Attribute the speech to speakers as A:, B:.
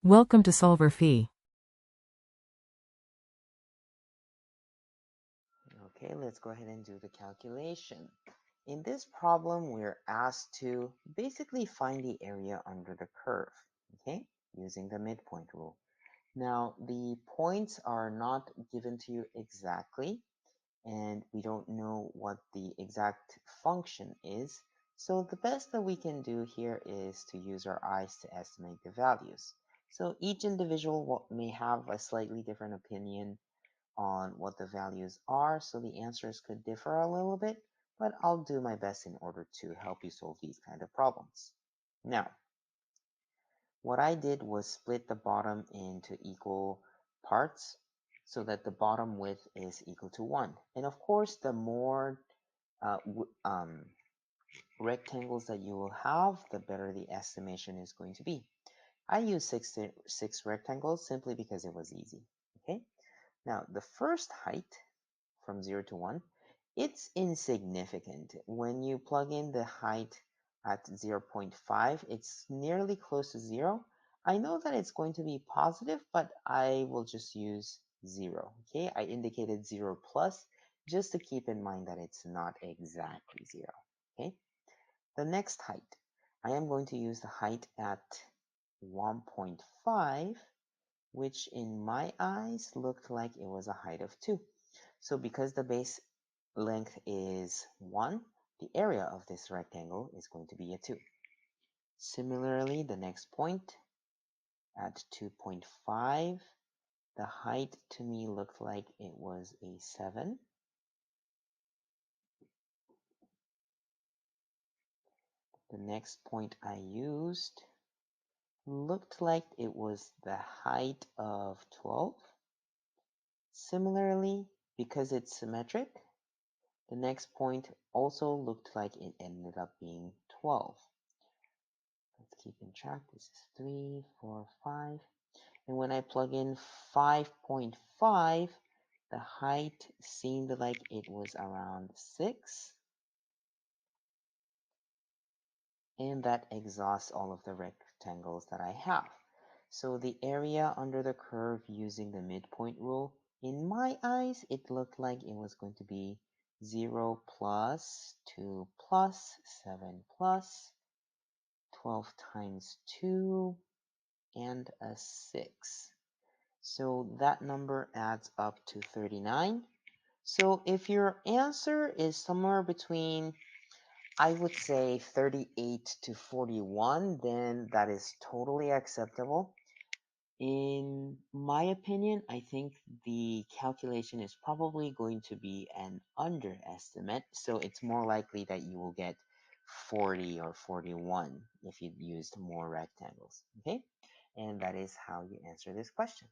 A: Welcome to solverfy.
B: Okay, let's go ahead and do the calculation. In this problem, we're asked to basically find the area under the curve, okay, using the midpoint rule. Now, the points are not given to you exactly, and we don't know what the exact function is. So the best that we can do here is to use our eyes to estimate the values. So each individual may have a slightly different opinion on what the values are, so the answers could differ a little bit, but I'll do my best in order to help you solve these kind of problems. Now, what I did was split the bottom into equal parts so that the bottom width is equal to 1. And of course, the more uh, rectangles that you will have, the better the estimation is going to be. I used six rectangles simply because it was easy. Okay. Now, the first height from 0 to 1, it's insignificant. When you plug in the height at 0.5, it's nearly close to 0. I know that it's going to be positive, but I will just use 0. Okay, I indicated 0 plus just to keep in mind that it's not exactly 0. Okay, the next height, I am going to use the height at 1.5, which in my eyes looked like it was a height of 2. So because the base length is 1, the area of this rectangle is going to be a 2. Similarly, the next point at 2.5, the height to me looked like it was a 7. The next point I used looked like it was the height of 12. Similarly, because it's symmetric, the next point also looked like it ended up being 12. Let's keep in track. This is 3, 4, 5. And when I plug in 5.5, the height seemed like it was around 6. And that exhausts all of the rectangles that I have. So the area under the curve using the midpoint rule, in my eyes, it looked like it was going to be 0 plus 2 plus 7 plus 12 times 2 and a 6. So that number adds up to 39. So if your answer is somewhere between, I would say 38 to 41, then that is totally acceptable. In my opinion, I think the calculation is probably going to be an underestimate. So it's more likely that you will get 40 or 41 if you used more rectangles. Okay? And that is how you answer this question.